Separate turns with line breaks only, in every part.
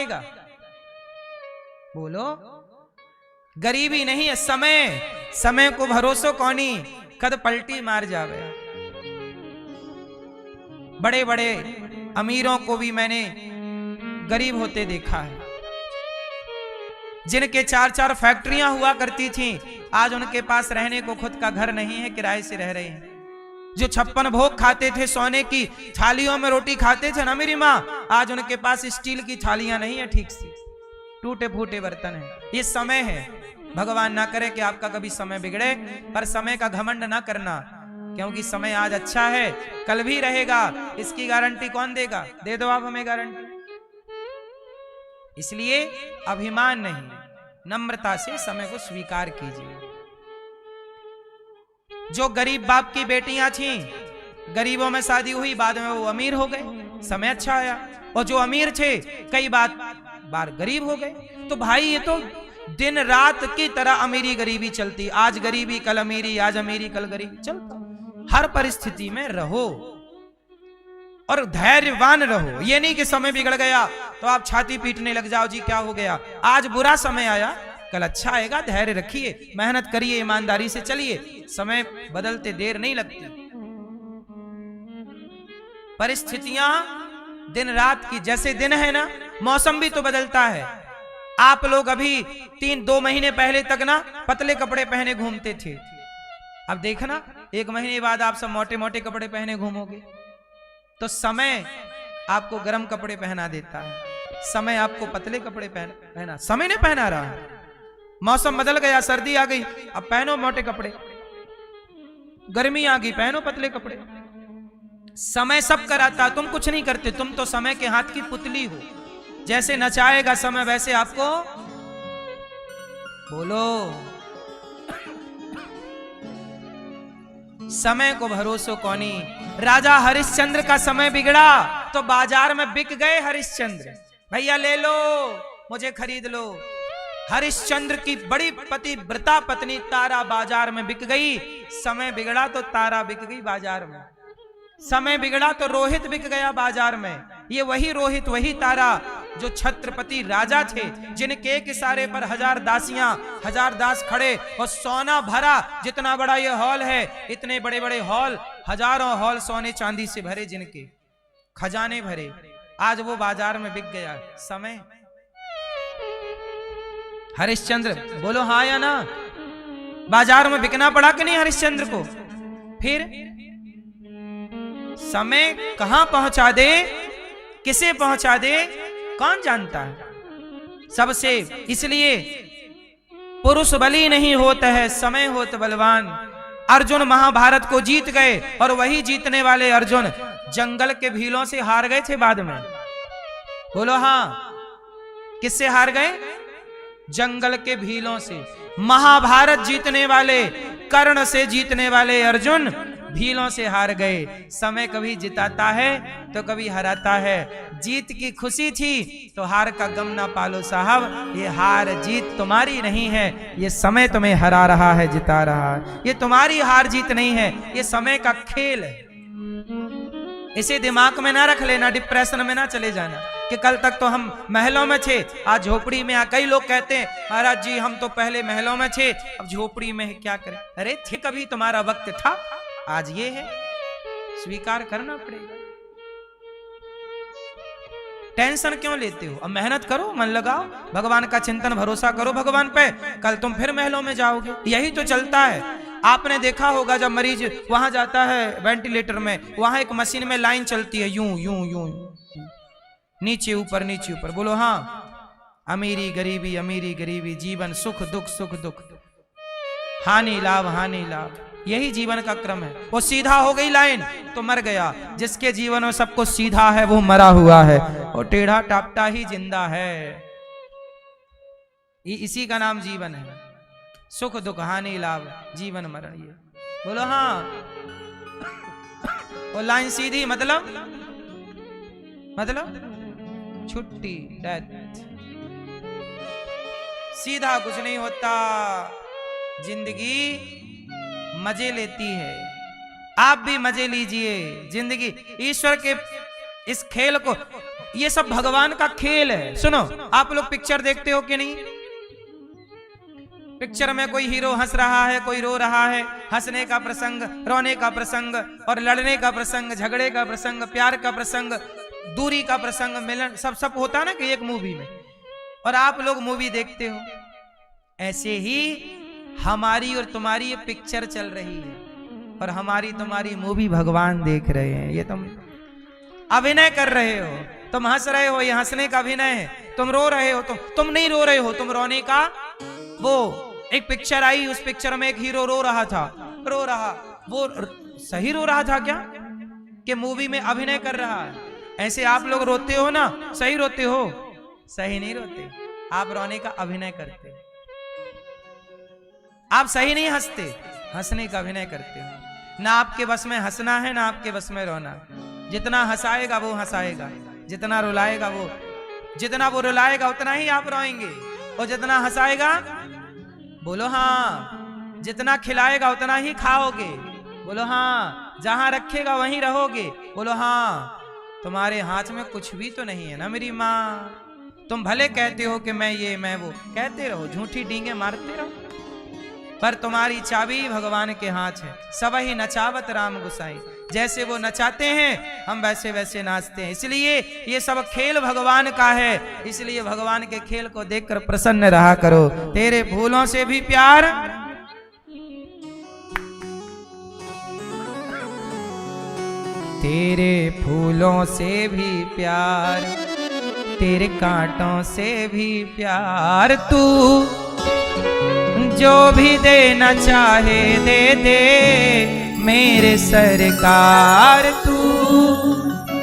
देगा? बोलो। गरीबी नहीं है, समय। समय को भरोसो कौनी, कद पलटी मार जावे। बड़े बड़े अमीरों को भी मैंने गरीब होते देखा है। जिनके 4-4 फैक्ट्रियां हुआ करती थीं, आज उनके पास रहने को खुद का घर नहीं है, किराए से रह रहे हैं। जो 56 भोग खाते थे, सोने की थालियों में रोटी खाते थे ना मेरी माँ, आज उनके पास स्टील की थालियां नहीं है, ठीक से टूटे फूटे बर्तन है। ये समय है। भगवान ना करे कि आपका कभी समय बिगड़े, पर समय का घमंड ना करना, क्योंकि समय आज अच्छा है, कल भी रहेगा। इसकी गारंटी कौन देगा? दे दो आप हमें गारंटी। इसलिए अभिमान नहीं, नम्रता से समय को स्वीकार कीजिए। जो गरीब बाप की बेटियां थीं, गरीबों में शादी हुई, बाद में वो अमीर हो गए, समय अच्छा आया। और जो अमीर थे, कई बार गरीब हो गए। तो भाई ये तो दिन रात की तरह अमीरी गरीबी चलती। आज गरीबी कल अमीरी, आज अमीरी कल गरीबी, चलता। हर परिस्थिति में रहो और धैर्यवान रहो। ये नहीं कि समय बिगड़ गया तो आप छाती पीटने लग जाओ, जी क्या हो गया। आज बुरा समय आया, कल अच्छा आएगा। धैर्य रखिए, मेहनत करिए, ईमानदारी से चलिए। समय बदलते देर नहीं लगती। परिस्थितियां दिन रात की, जैसे दिन है ना, मौसम भी तो बदलता है। आप लोग अभी 2 महीने पहले तक ना पतले कपड़े पहने घूमते थे। अब देखना 1 महीने बाद आप सब मोटे मोटे कपड़े पहने घूमोगे। तो समय आपको गर्म कपड़े पहना देता है, समय आपको पतले कपड़े पहना, समय ने पहना रहा है। मौसम बदल गया, सर्दी आ गई, अब पहनो मोटे कपड़े। गर्मी आ गई, पहनो पतले कपड़े। समय सब कराता, तुम कुछ नहीं करते। तुम तो समय के हाथ की पुतली हो। जैसे नचाएगा समय, वैसे आपको बोलो। समय को भरोसो कौनी। राजा हरिश्चंद्र का समय बिगड़ा तो बाजार में बिक गए हरिश्चंद्र। भैया ले लो, मुझे खरीद लो। हरिश्चंद्र की बड़ी पतिव्रता पत्नी तारा बाजार में बिक गई। समय बिगड़ा तो तारा बिक गई बाजार में। समय बिगड़ा तो रोहित बिक गया बाजार में। ये वही रोहित, वही तारा जो छत्रपति राजा थे, जिनके एक इशारे पर 1000 दासियां, 1000 दास खड़े और सोना भरा। जितना बड़ा ये हॉल है, इतने बड़े बड़े हॉल, हजारों हॉल सोने चांदी से भरे, जिनके खजाने भरे। आज वो बाजार में बिक गया समय। हरिश्चंद्र, बोलो हाँ या ना? बाजार में बिकना पड़ा कि नहीं हरिश्चंद्र को? फिर समय कहां पहुंचा दे, किसे पहुंचा दे, कौन जानता है? सबसे इसलिए पुरुष बली नहीं होता है, समय होता बलवान। अर्जुन महाभारत को जीत गए, और वही जीतने वाले अर्जुन जंगल के भीलों से हार गए थे बाद में। बोलो हाँ। किससे हार गए? जंगल के भीलों से। महाभारत जीतने वाले, कर्ण से जीतने वाले अर्जुन भीलों से हार गए। समय कभी जिताता है तो कभी हराता है। जीत की खुशी थी तो हार का गम ना पालो साहब। ये हार जीत तुम्हारी नहीं है, ये समय तुम्हें हरा रहा है, जिता रहा है। ये तुम्हारी हार जीत नहीं है, ये समय का खेल है। इसे दिमाग में ना रख लेना, डिप्रेशन में ना चले जाना कि कल तक तो हम महलों में थे, आज झोपड़ी में आ। कई लोग कहते हैं महाराज जी हम तो पहले महलों में थे, अब झोपड़ी में है, क्या करें। अरे थे, कभी तुम्हारा वक्त था, आज ये है, स्वीकार करना पड़ेगा। टेंशन क्यों लेते हो? अब मेहनत करो, मन लगाओ, भगवान का चिंतन, भरोसा करो भगवान पे। कल तुम फिर महलों में जाओगे। यही तो चलता है। आपने देखा होगा जब मरीज वहां जाता है वेंटिलेटर में, वहां एक मशीन में लाइन चलती है, यूं यूं यूं, नीचे ऊपर नीचे ऊपर। बोलो हाँ। अमीरी गरीबी, अमीरी गरीबी, जीवन सुख दुख, सुख दुख, हानि लाभ, हानि लाभ, यही जीवन का क्रम है। वो सीधा हो गई लाइन तो मर गया। जिसके जीवन में सबको सीधा है वो मरा हुआ है, और टेढ़ा टापटा ही जिंदा है। इसी का नाम जीवन है। सुख दुख, हानि लाभ, जीवन मरण, ये बोलो हाँ। वो लाइन सीधी मतलब छुट्टी, डेथ। सीधा कुछ नहीं होता। जिंदगी मजे लेती है, आप भी मजे लीजिए। जिंदगी ईश्वर के इस खेल को ये सब भगवान का खेल है। सुनो, आप लोग पिक्चर देखते हो कि नहीं? पिक्चर में कोई हीरो हंस रहा है, कोई रो रहा है, हंसने का प्रसंग, रोने का प्रसंग, और लड़ने का प्रसंग, झगड़े का प्रसंग, प्यार का प्रसंग, दूरी का प्रसंग, मिलन, सब होता है ना कि एक मूवी में। और आप लोग मूवी देखते हो। ऐसे ही हमारी और तुम्हारी ये पिक्चर चल रही है, और हमारी तुम्हारी मूवी भगवान देख रहे हैं। ये तुम अभिनय कर रहे हो, तुम हंस रहे हो, ये हंसने का अभिनय है। तुम रो रहे हो, तुम नहीं रो रहे हो, तुम रोने का। वो एक पिक्चर आई, उस पिक्चर में एक हीरो रो रहा था, रो रहा, वो सही रो रहा था क्या कि मूवी में अभिनय कर रहा है? ऐसे आप लोग रोते हो ना, सही रोते हो? सही नहीं रोते, आप रोने का अभिनय करते हो। आप सही नहीं हंसते, हंसने का अभिनय करते हो। ना आपके बस में हंसना है, ना आपके बस में रोना। जितना हंसाएगा वो हंसाएगा, जितना रुलाएगा वो, जितना वो रुलाएगा उतना ही आप रोएंगे, और जितना हंसाएगा, बोलो हाँ, जितना खिलाएगा उतना ही खाओगे, बोलो हाँ, जहां रखेगा वहीं रहोगे, बोलो हाँ। तुम्हारे हाथ में कुछ भी तो नहीं है ना मेरी माँ। तुम भले कहते हो कि मैं ये मैं वो, कहते रहो, झूठी डींगे मारते रहो, पर तुम्हारी चाबी भगवान के हाथ है। सब ही नचावत राम गुसाई, जैसे वो नचाते हैं हम वैसे वैसे नाचते हैं। इसलिए ये सब खेल भगवान का है, इसलिए भगवान के खेल को देखकर प्रसन्न रहा करो। तेरे फूलों से भी प्यार, तेरे फूलों से भी प्यार, तेरे कांटों से भी प्यार, तू जो भी देना चाहे दे दे मेरे सरकार, तू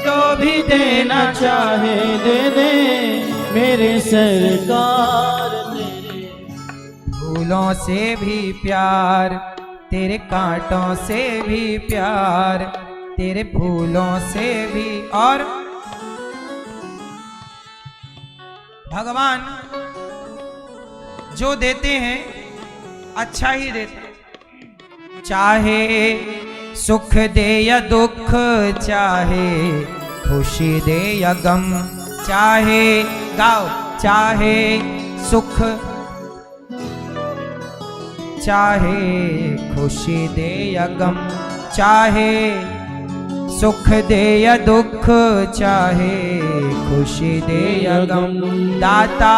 जो भी देना चाहे दे दे मेरे सरकार। तेरे फूलों से भी प्यार, तेरे कांटों से भी प्यार, तेरे फूलों से भी। और भगवान जो देते हैं अच्छा ही देते, चाहे सुख दे या दुख, चाहे खुशी दे या गम, चाहे गाओ, चाहे सुख, चाहे खुशी दे या गम, चाहे सुख दे या दुख, चाहे खुशी दे या गम, दाता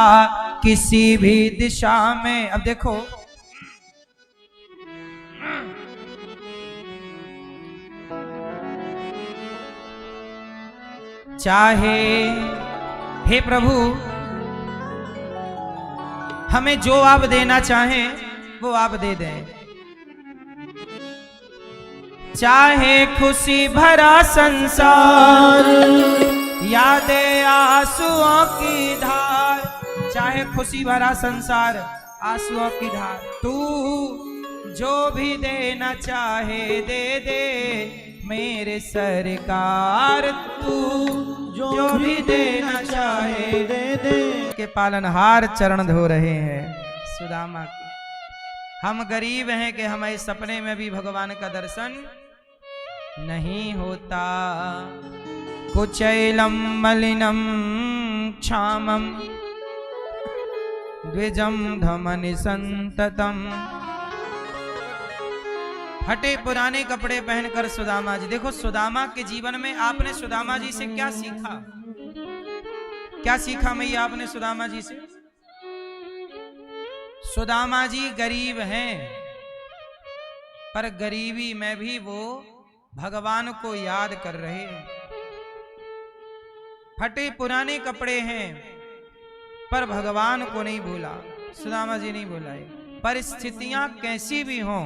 किसी भी दिशा में। अब देखो, चाहे हे प्रभु हमें जो आप देना चाहें वो आप दे दें, चाहे खुशी भरा संसार या दे आंसुओं की धार, चाहे खुशी भरा संसार आंसुओं की धार, तू जो भी देना चाहे दे दे मेरे सरकार, तू जो भी देना चाहे दे दे। के पालनहार चरण धो रहे हैं सुदामा के। हम गरीब हैं कि हमें सपने में भी भगवान का दर्शन नहीं होता। कुचैलम मलिनम क्षामम द्विजम धमनि संततम। हटे पुराने कपड़े पहनकर सुदामा जी, देखो सुदामा के जीवन में आपने सुदामा जी से क्या सीखा? क्या सीखा मैया आपने सुदामा जी से? सुदामा जी गरीब हैं, पर गरीबी में भी वो भगवान को याद कर रहे हैं। फटे पुराने कपड़े हैं पर भगवान को नहीं भूला, सुदामा जी नहीं भुलाए। परिस्थितियां कैसी भी हों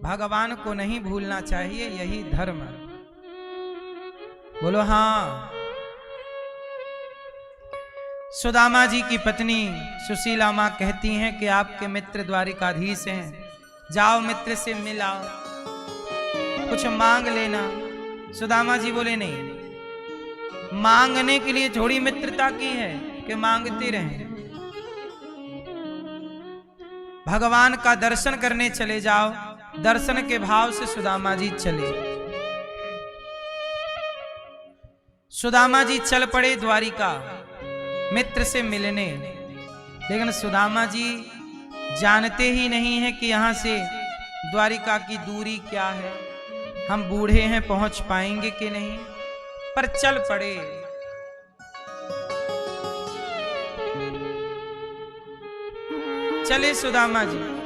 भगवान को नहीं भूलना चाहिए, यही धर्म है। बोलो हाँ। सुदामा जी की पत्नी सुशीला माँ कहती हैं कि आपके मित्र द्वारिकाधीश हैं, जाओ मित्र से मिलाओ, कुछ मांग लेना। सुदामा जी बोले नहीं, मांगने के लिए थोड़ी मित्रता की है कि मांगते रहें। भगवान का दर्शन करने चले जाओ। दर्शन के भाव से सुदामा जी चले। सुदामा जी चल पड़े द्वारिका मित्र से मिलने, लेकिन सुदामा जी जानते ही नहीं है कि यहां से द्वारिका की दूरी क्या है, हम बूढ़े हैं पहुंच पाएंगे कि नहीं, पर चल पड़े। चले सुदामा जी।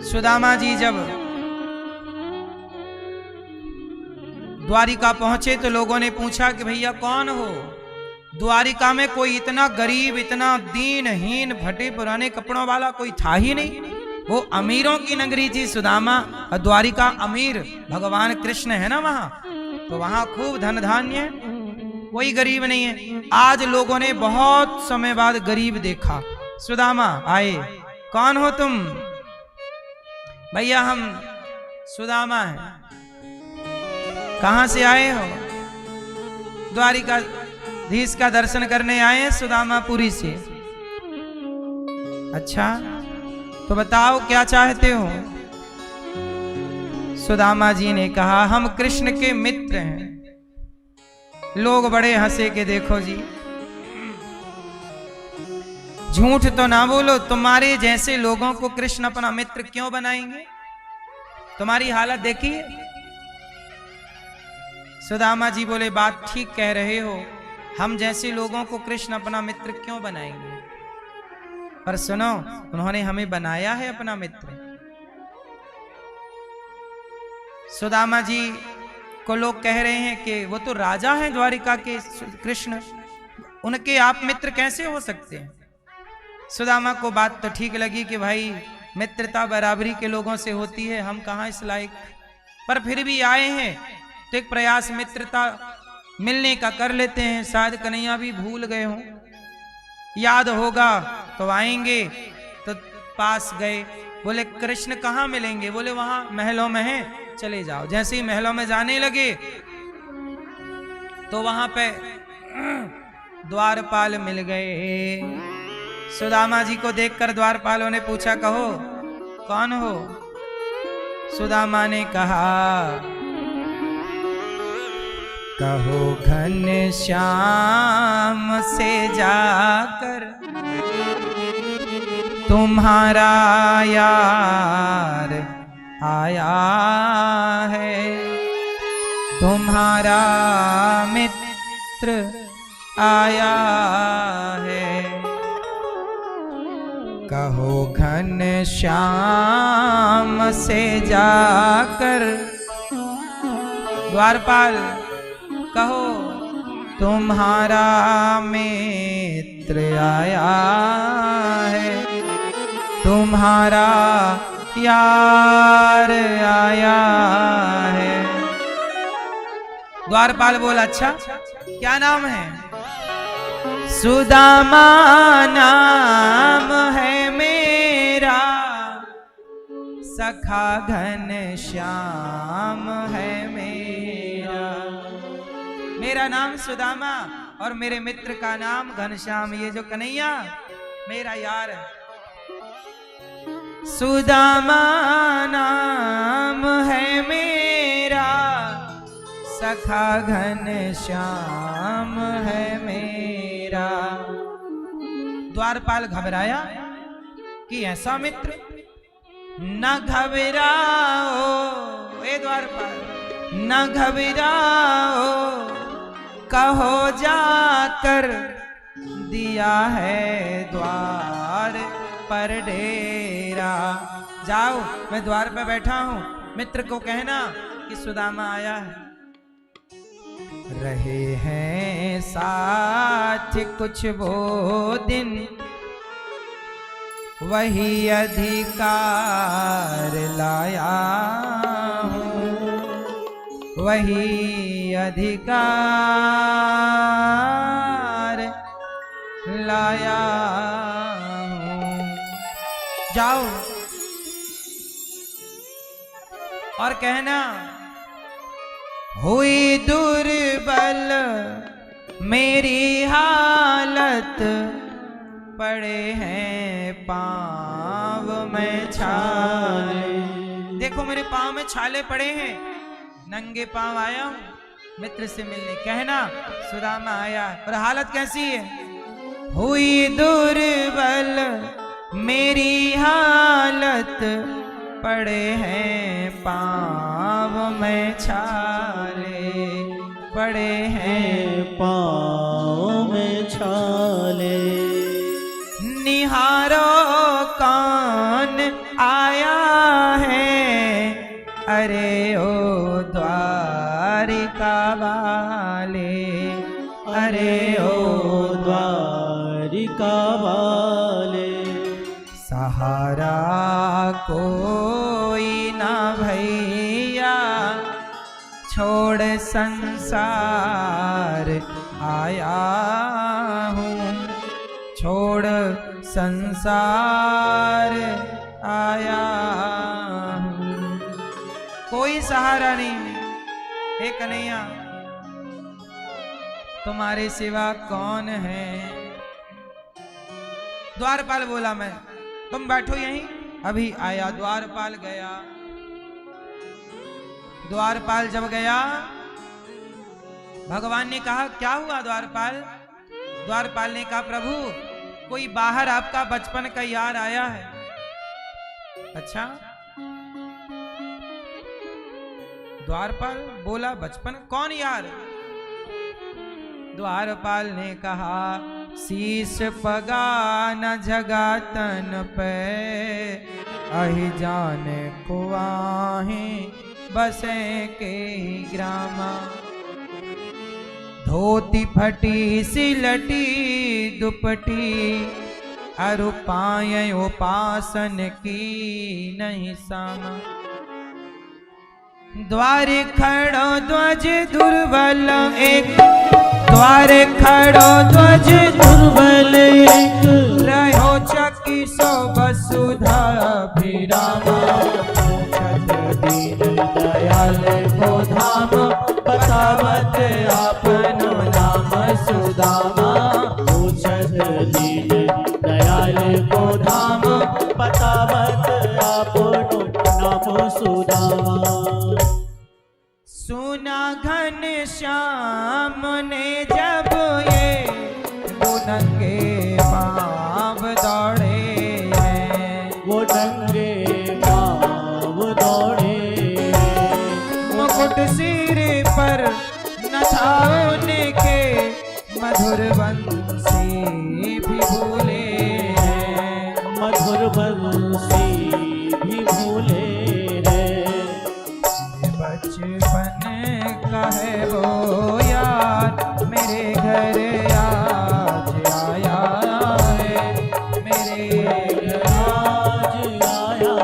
सुदामा जी जब द्वारिका पहुंचे तो लोगों ने पूछा कि भैया कौन हो? द्वारिका में कोई इतना गरीब, इतना दीनहीन, फटे पुराने कपड़ों वाला कोई था ही नहीं। वो अमीरों की नगरी थी सुदामा, और द्वारिका अमीर भगवान कृष्ण है ना वहां, तो वहां खूब धन धान्य है, कोई गरीब नहीं है। आज लोगों ने बहुत समय बाद गरीब देखा। सुदामा आए, कौन हो तुम? भैया हम सुदामा हैं। कहां से आए हो? द्वारिकाधीश का दर्शन करने आए हैं सुदामापुरी से। अच्छा तो बताओ क्या चाहते हो? सुदामा जी ने कहा हम कृष्ण के मित्र हैं। लोग बड़े हंसे के देखो जी, झूठ तो ना बोलो, तुम्हारे जैसे लोगों को कृष्ण अपना मित्र क्यों बनाएंगे? तुम्हारी हालत देखिए। सुदामा जी बोले बात ठीक कह रहे हो, हम जैसे लोगों को कृष्ण अपना मित्र क्यों बनाएंगे? पर सुनो, उन्होंने हमें बनाया है अपना मित्र। सुदामा जी को लोग कह रहे हैं कि वो तो राजा हैं द्वारिका के कृष्ण, उनके आप मित्र कैसे हो सकते हैं? सुदामा को बात तो ठीक लगी कि भाई मित्रता बराबरी के लोगों से होती है, हम कहां इस लायक, पर फिर भी आए हैं तो एक प्रयास मित्रता मिलने का कर लेते हैं। शायद कन्हैया भी भूल गए हों, याद होगा तो आएंगे। तो पास गए, बोले कृष्ण कहाँ मिलेंगे? बोले वहां महलों में हैं, चले जाओ। जैसे ही महलों में जाने लगे तो वहां पे द्वारपाल मिल गए। सुदामा जी को देखकर द्वारपालों ने पूछा कहो कौन हो? सुदामा ने कहा कहो घन श्याम से जाकर तुम्हारा यार आया है, तुम्हारा मित्र आया है। कहो घन श्याम से जाकर, द्वारपाल कहो तुम्हारा मित्र आया है, तुम्हारा यार आया है। द्वारपाल बोला अच्छा क्या नाम है? सुदामा नाम है मेरा, सखा घन श्याम है मेरा। मेरा नाम सुदामा और मेरे मित्र का नाम घनश्याम। ये जो कन्हैया मेरा यार है। सुदामा नाम है मेरा, सखा घनश्याम है मेरा। द्वारपाल घबराया कि ऐसा मित्र। न घबराओ ए द्वारपाल, न घबराओ, कहो जाकर दिया है द्वार पर डेरा। जाओ मैं द्वार पर बैठा हूं, मित्र को कहना कि सुदामा आया है। रहे हैं साथ कुछ वो दिन, वही अधिकार लाया हूं, वही अधिकार लाया हूं। जाओ और कहना हुई दुर्बल मेरी हालत, पड़े हैं पांव में छाले। देखो मेरे पाँव में छाले पड़े हैं, नंगे पाँव आया हूं मित्र से मिलने। कहना सुदामा आया और हालत कैसी है? हुई दुर्बल मेरी हालत, पड़े हैं पाँव में छाले, पड़े हैं
पाँव में छाले।
निहारो कौन आया है, अरे ओ द्वारिका वाले, अरे ओ
द्वारिका वाले।
सहारा कोई ना भैया, छोड़ संसार आया हूँ, छोड़ संसार आया हूँ। कोई सहारा नहीं। हे कन्हैया तुम्हारे सिवा कौन है? द्वारपाल बोला मैं, तुम बैठो यहीं, अभी आया। द्वारपाल गया। द्वारपाल जब गया, भगवान ने कहा क्या हुआ द्वारपाल? द्वारपाल ने कहा प्रभु कोई बाहर आपका बचपन का यार आया है। अच्छा? द्वारपाल बोला बचपन कौन यार? द्वारपाल ने कहा शीश पगा न जगा तन पे, अहि जाने को आहे बसे के ग्रामा। धोती फटी सिलटी दुपटी, अरु पाए उपासन की नहीं सामा। द्वारे खड़ो ध्वज दुर्बल एक, द्वारे खड़ो ध्वज
दुर्बल एक,
रहो चकी सो वसुधा अभिरामा।
दीन दयाल को धाम, बतावत आपनो नाम सुदामा। पूछत दीन दयाल को धाम, बतावत आपनो नाम सुदामा।
सुना घन श्याम ने जब ये वो नंगे पाँव दौड़े हैं,
वो नंगे पाँव दौड़े।
मुकुट सिर पर न था उनके, मधुर बंसी भी भूले हैं,
मधुर बंसी भी भूले हैं।
बचपन का है वो यार, मेरे घर आज आया है, मेरे घर
आज आया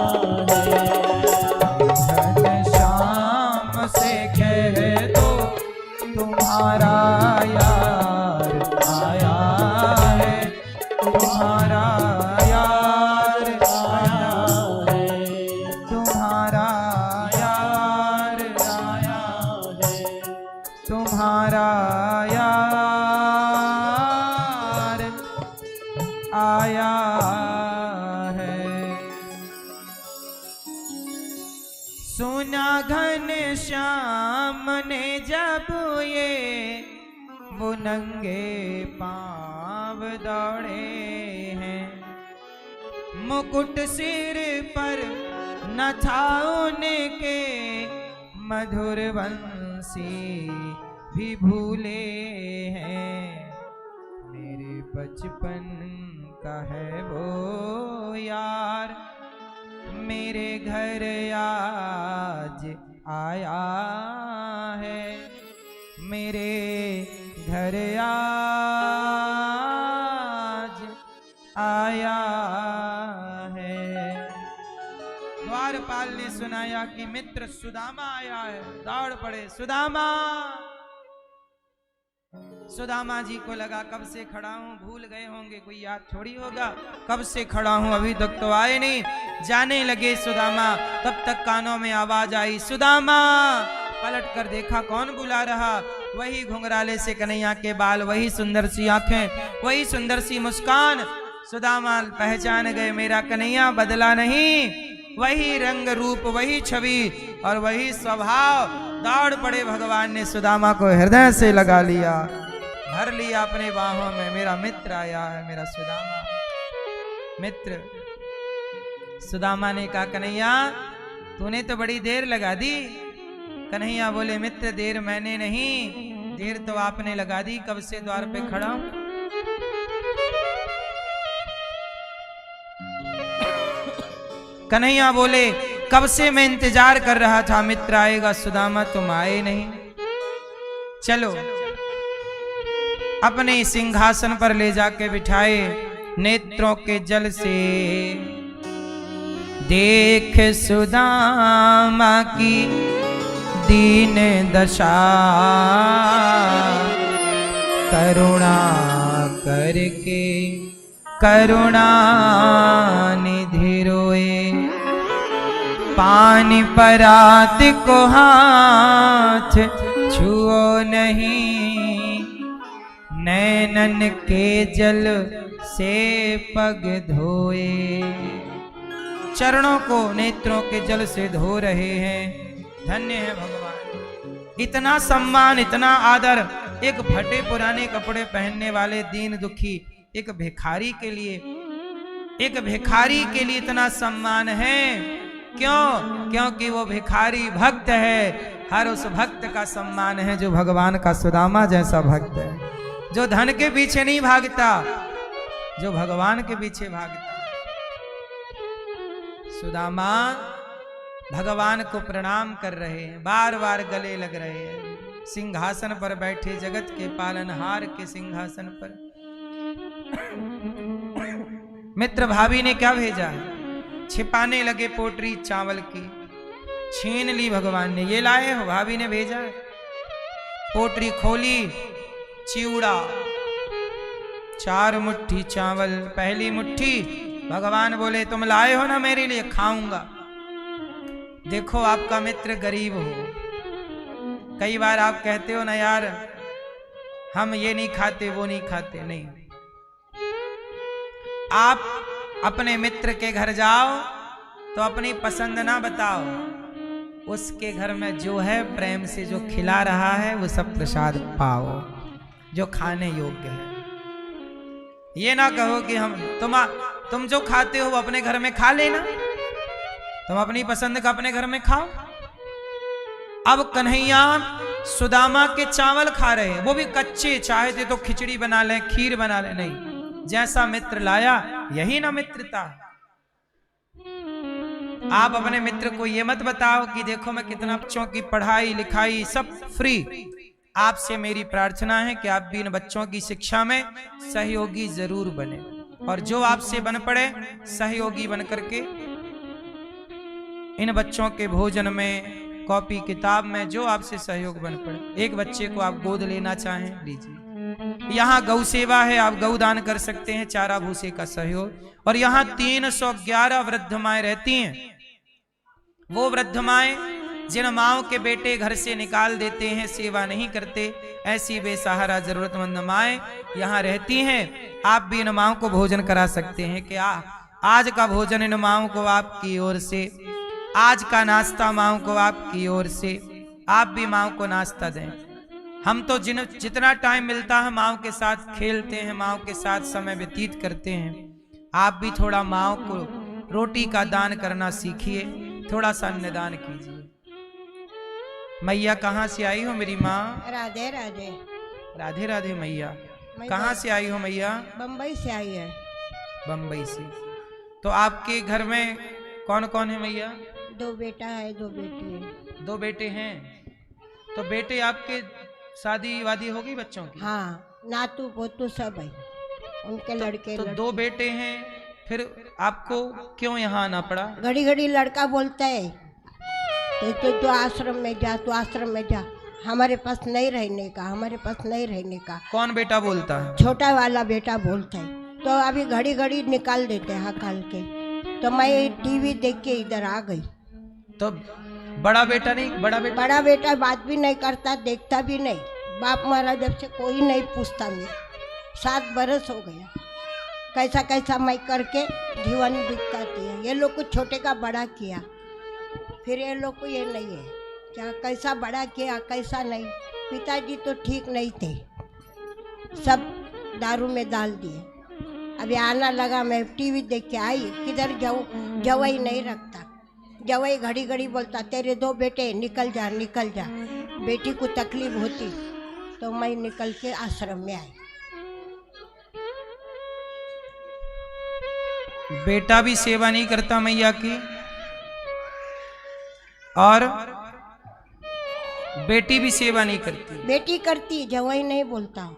है।
शाम से कह दो तुम्हारा यार आया है, तुम्हारा यार आया है, तुम्हारा यार आया है, तुम्हारा यार आया है। सुना घन श्याम ने जब ये वो नंगे पाँव दौड़े हैं, मुकुट सिर पर न था उनके, मधुर बंसी भी भूले हैं। मेरे बचपन का है वो यार, मेरे घर आज आया है, मेरे घर आज आया है। द्वारपाल ने सुनाया कि मित्र सुदामा आया है। दौड़ पड़े सुदामा। सुदामा जी को लगा कब से खड़ा हूं, भूल गए होंगे, कोई याद थोड़ी होगा, कब से खड़ा हूं अभी तक तो आए नहीं। जाने लगे सुदामा, तब तक कानों में आवाज आई सुदामा। पलट कर देखा कौन बुला रहा, वही घुंघराले से कन्हैया के बाल, वही सुंदर सी आंखें, वही सुंदर सी मुस्कान। सुदामा पहचान गए मेरा कन्हैया बदला नहीं, वही रंग रूप, वही छवि और वही स्वभाव। दौड़ पड़े, भगवान ने सुदामा को हृदय से लगा लिया, भर लिया अपने बाहों में। मेरा मित्र आया है, मेरा सुदामा मित्र। सुदामा ने कहा कन्हैया तूने तो बड़ी देर लगा दी। कन्हैया बोले मित्र देर मैंने नहीं, देर तो आपने लगा दी, कब से द्वार पे खड़ा हूं। कन्हैया बोले कब से मैं इंतजार कर रहा था, मित्र आएगा, सुदामा तुम आए नहीं। चलो अपने सिंहासन पर ले जाके बिठाए, नेत्रों के जल से देख सुदामा की दीन दशा, करुणा करके करुणा निधि रोए। पानी परात को हाथ छुओ नहीं, नैनन के जल से पग धोए। चरणों को नेत्रों के जल से धो रहे हैं। धन्य है भगवान, इतना सम्मान, इतना आदर एक फटे पुराने कपड़े पहनने वाले दीन दुखी एक भिखारी के लिए, एक भिखारी के लिए इतना सम्मान है। क्यों? क्योंकि वो भिखारी भक्त है। हर उस भक्त का सम्मान है जो भगवान का सुदामा जैसा भक्त है, जो धन के पीछे नहीं भागता, जो भगवान के पीछे भागता। सुदामा भगवान को प्रणाम कर रहे हैं, बार बार गले लग रहे हैं। सिंहासन पर बैठे, जगत के पालनहार के सिंहासन पर। मित्र भाभी ने क्या भेजा? छिपाने लगे पोटरी चावल की, छीन ली भगवान ने। ये लाए हो? भाभी ने भेजा। पोटरी खोली, चिवड़ा, 4 मुट्ठी चावल। पहली मुट्ठी भगवान बोले तुम लाए हो ना मेरे लिए, खाऊंगा। देखो आपका मित्र गरीब हो। कई बार आप कहते हो ना यार हम ये नहीं खाते, वो नहीं खाते। नहीं, आप अपने मित्र के घर जाओ तो अपनी पसंद ना बताओ, उसके घर में जो है प्रेम से जो खिला रहा है वो सब प्रसाद पाओ जो खाने योग्य है। ये ना कहो कि तुम जो खाते हो वो अपने घर में खा लेना, तुम अपनी पसंद का अपने घर में खाओ। अब कन्हैया सुदामा के चावल खा रहे हैं, वो भी कच्चे। चाहते तो खिचड़ी बना ले, खीर बना ले, नहीं, जैसा मित्र लाया यही ना मित्रता। आप अपने मित्र को ये मत बताओ कि देखो मैं कितना बच्चों की पढ़ाई लिखाई सब फ्री। आपसे मेरी प्रार्थना है कि आप भी इन बच्चों की शिक्षा में सहयोगी जरूर बने, और जो आपसे बन पड़े सहयोगी बन करके इन बच्चों के भोजन में, कॉपी किताब में जो आपसे सहयोग बन पड़े। एक बच्चे को आप गोद लेना चाहें, लीजिए। यहाँ गौ सेवा है, आप गौ दान कर सकते हैं, चारा भूसे का सहयोग। और यहाँ 311 वृद्ध माएं रहती हैं। वो वृद्ध माएं जिन माओं के बेटे घर से निकाल देते हैं, सेवा नहीं करते, ऐसी बेसहारा जरूरतमंद माएं यहाँ रहती हैं। आप भी इन माओं को भोजन करा सकते हैं कि आज का भोजन इन माओं को आपकी ओर से, आज का नाश्ता माओं को आपकी ओर से, आप भी माओं को नाश्ता दें। हम तो जितना टाइम मिलता है माओं के साथ खेलते हैं, माओं के साथ समय व्यतीत करते हैं। आप भी थोड़ा माओं को रोटी का दान करना सीखिए, थोड़ा सा अन्नदान कीजिए। मैया कहाँ से आई हो मेरी माँ?
राधे राधे।
राधे राधे मैया। कहाँ से आई हो मैया?
बम्बई से आई है।
बम्बई से। तो आपके घर में कौन कौन है मैया?
2 बेटा है, 2 बेटी है।
2 बेटे हैं। तो बेटे आपके शादी वादी हो गई बच्चों की?
हाँ, नातू पोतू सब है, उनके लड़के।
तो 2 बेटे हैं, फिर आपको क्यों यहाँ आना पड़ा?
घड़ी घड़ी लड़का बोलता है तो आश्रम में जा, तो आश्रम में जा, हमारे पास नहीं रहने का, हमारे पास नहीं रहने का।
कौन बेटा बोलता है?
छोटा वाला बेटा बोलता है। तो अभी घड़ी घड़ी निकाल देते हैं हकाल के। तो मैं टीवी देख के इधर आ गई।
तो बड़ा बेटा नहीं? बड़ा
बेटा बात भी नहीं करता, देखता भी नहीं। बाप मरा जब से कोई नहीं पूछता। मेरे 7 बरस हो गया। कैसा कैसा मैं करके जीवन बिताती है। ये लोग को छोटे का बड़ा किया, फिर ये लोग को ये नहीं है क्या कैसा बड़ा किया कैसा नहीं। पिताजी तो ठीक नहीं थे, सब दारू में डाल दिए। अभी आना लगा, मैं टीवी देख के आई, किधर जाऊँ, जवाई नहीं रखता। जवाई घड़ी घड़ी बोलता तेरे 2 बेटे निकल जा निकल जा। बेटी को तकलीफ होती तो मैं निकल के आश्रम में आई।
बेटा भी सेवा नहीं करता मैया की, और बेटी भी सेवा नहीं करती।
बेटी करती, जवाई नहीं बोलता।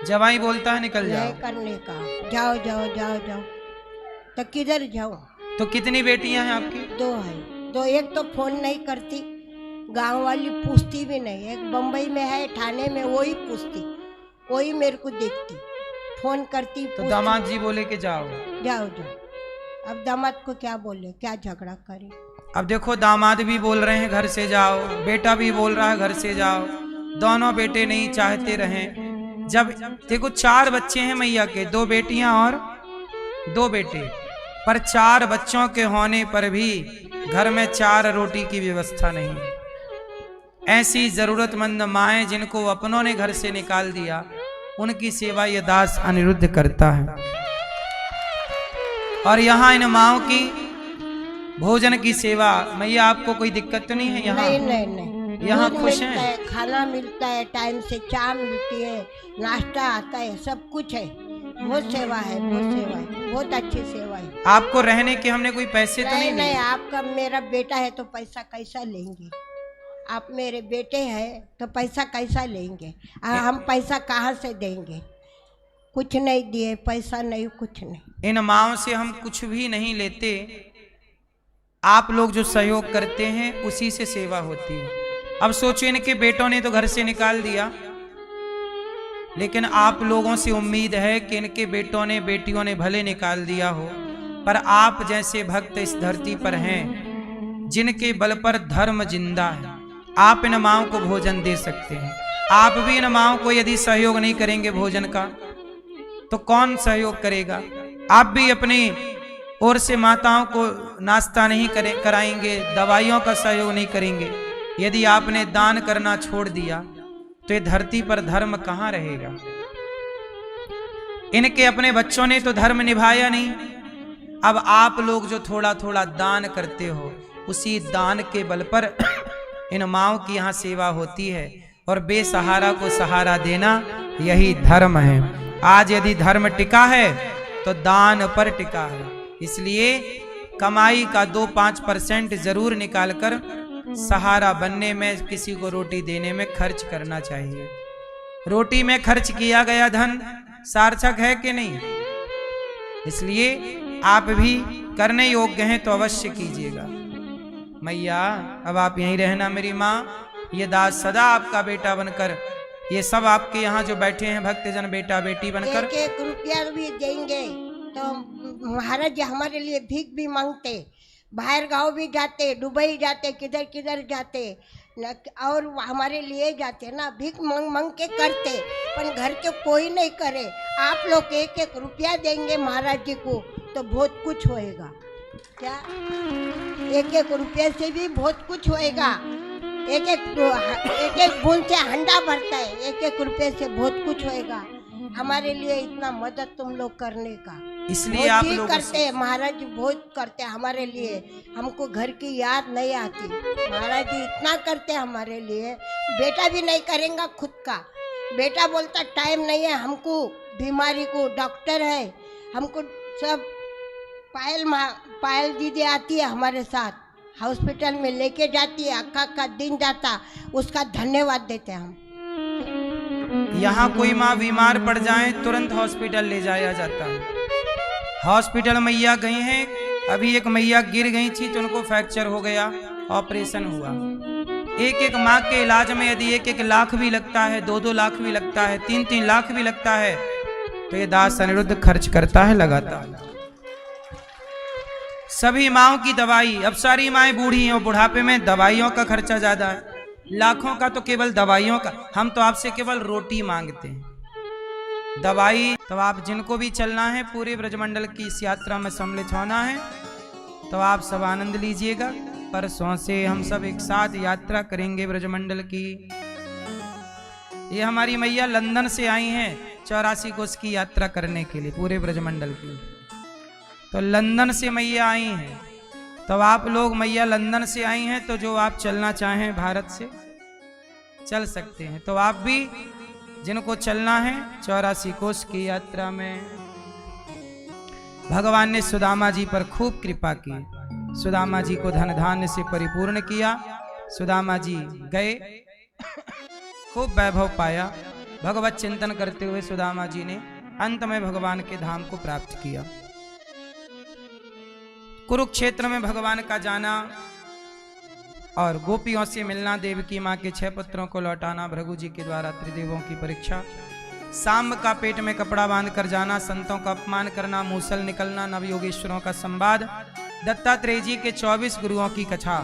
जवाई बोलता है निकल जाओ।
नहीं करने का, जाओ जाओ जाओ जाओ। तो किधर जाऊँ?
तो कितनी बेटियां हैं आपकी?
2 है। तो एक तो फोन नहीं करती, गांव वाली पूछती भी नहीं। एक बम्बई में है, ठाणे में, वही पूछती, वही मेरे को देखती, फोन करती।
तो दामाद जी बोले कि जाओ
जाओ जाओ। अब दामाद को क्या बोले, क्या झगड़ा करे?
अब देखो दामाद भी बोल रहे हैं घर से जाओ, बेटा भी बोल रहा है घर से जाओ, दोनों बेटे नहीं चाहते रहें। जब देखो 4 बच्चे हैं मैया के, 2 बेटियां और 2 बेटे, पर 4 बच्चों के होने पर भी घर में 4 रोटी की व्यवस्था नहीं। ऐसी जरूरतमंद माएं जिनको अपनों ने घर से निकाल दिया, उनकी सेवा ये दास अनिरुद्ध करता है। और यहाँ इन माओं की भोजन की सेवा, मैया आपको कोई दिक्कत तो नहीं है यहाँ?
नहीं नहीं नहीं,
यहाँ
दूध
खुश
मिलता
हैं?
है, खाना मिलता है, टाइम से चाय मिलती है, नाश्ता आता है, सब कुछ है। बहुत सेवा है, बहुत सेवा है, बहुत अच्छी सेवा है।
आपको रहने के हमने कोई पैसे तो
नहीं
नहीं
नहीं,
दिए?
आपका मेरा बेटा है तो पैसा कैसा लेंगे? आप मेरे बेटे हैं तो पैसा कैसा लेंगे? हम पैसा कहाँ से देंगे? कुछ नहीं दिए, पैसा नहीं, कुछ नहीं।
इन माओं से हम कुछ भी नहीं लेते, आप लोग जो सहयोग करते हैं उसी से सेवा होती है। अब सोचो, इनके बेटों ने तो घर से निकाल दिया, लेकिन आप लोगों से उम्मीद है कि इनके बेटों ने बेटियों ने भले निकाल दिया हो, पर आप जैसे भक्त इस धरती पर हैं जिनके बल पर धर्म जिंदा है, आप इन माओं को भोजन दे सकते हैं। आप भी इन माओं को यदि सहयोग नहीं करेंगे भोजन का, तो कौन सहयोग करेगा? आप भी अपनी ओर से माताओं को नाश्ता नहीं कराएंगे, दवाइयों का सहयोग नहीं करेंगे। यदि आपने दान करना छोड़ दिया तो ये धरती पर धर्म कहाँ रहेगा? इनके अपने बच्चों ने तो धर्म निभाया नहीं। अब आप लोग जो थोड़ा थोड़ा दान करते हो, उसी दान के बल पर इन माओं की यहाँ सेवा होती है, और बेसहारा को सहारा देना यही धर्म है। आज यदि धर्म टिका है तो दान पर टिका है। इसलिए कमाई का 2-5% जरूर निकालकर सहारा बनने में, किसी को रोटी देने में खर्च करना चाहिए। रोटी में खर्च किया गया धन सार्थक है कि नहीं? इसलिए आप भी करने योग्य हैं तो अवश्य कीजिएगा। मैया अब आप यहीं रहना मेरी माँ, ये दास सदा आपका बेटा बनकर, ये सब आपके यहाँ जो बैठे हैं भक्तजन बेटा बेटी बनकर
1-1 रुपया भी देंगे तो महाराज जी हमारे लिए भीख भी मांगते, बाहर गांव भी जाते, दुबई जाते, किधर किधर जाते और हमारे लिए जाते ना, भीख मांग मांग के करते, पर घर के कोई नहीं करे। आप लोग 1-1 रुपया देंगे महाराज जी को तो बहुत कुछ होएगा। क्या 1-1 रुपये से भी बहुत कुछ होएगा? एक बूंद से हंडा भरता है, 1-1 रुपये से बहुत कुछ होएगा। हमारे लिए इतना मदद तुम लोग करने का,
इसलिए आप
बहुत
लोग
करते हैं महाराज जी, बहुत करते हैं हमारे लिए। हमको घर की याद नहीं आती, महाराज जी इतना करते हैं हमारे लिए। बेटा भी नहीं करेंगे खुद का, बेटा बोलता टाइम नहीं है हमको, बीमारी को डॉक्टर है हमको सब। पायल दीदी आती है हमारे साथ, हॉस्पिटल में लेके जाती है, अक्का दिन जाता, उसका धन्यवाद देते हैं हम।
यहाँ कोई माँ बीमार पड़ जाए तुरंत हॉस्पिटल ले जाया जाता है। हॉस्पिटल मैया गई हैं, अभी एक मैया गिर गई थी तो उनको फ्रैक्चर हो गया, ऑपरेशन हुआ। 1-1 माँ के इलाज में यदि 1-1 लाख भी लगता है, 2-2 लाख भी लगता है, 3-3 लाख भी लगता है, तो ये दास अनिरुद्ध खर्च करता है लगातार। सभी माओं की दवाई, अब सारी माएँ बूढ़ी हैं, बुढ़ापे में दवाइयों का खर्चा ज्यादा है, लाखों का तो केवल दवाइयों का। हम तो आपसे केवल रोटी मांगते हैं, दवाई। तो आप जिनको भी चलना है पूरे ब्रजमंडल की इस यात्रा में सम्मिलित होना है तो आप सब आनंद लीजिएगा। परसों से हम सब एक साथ यात्रा करेंगे ब्रजमंडल की। ये हमारी मैया लंदन से आई हैं 84 कोस की यात्रा करने के लिए पूरे ब्रजमंडल की। तो लंदन से मैया आई हैं। तो आप लोग मैया लंदन से आई हैं तो जो आप चलना चाहें भारत से चल सकते हैं। तो आप भी जिनको चलना है 84 कोस की यात्रा में। भगवान ने सुदामा जी पर खूब कृपा की, सुदामा जी को धन धान्य से परिपूर्ण किया। सुदामा जी गए, खूब वैभव पाया। भगवत चिंतन करते हुए सुदामा जी ने अंत में भगवान के धाम को प्राप्त किया। कुरुक्षेत्र में भगवान का जाना और गोपियों से मिलना, देवकी माँ के 6 पुत्रों को लौटाना, भृगु जी के द्वारा त्रिदेवों की परीक्षा, सांब का पेट में कपड़ा बांध कर जाना, संतों का अपमान करना, मूसल निकलना, नवयोगेश्वरों का संवाद, दत्तात्रेय जी के 24 गुरुओं की कथा,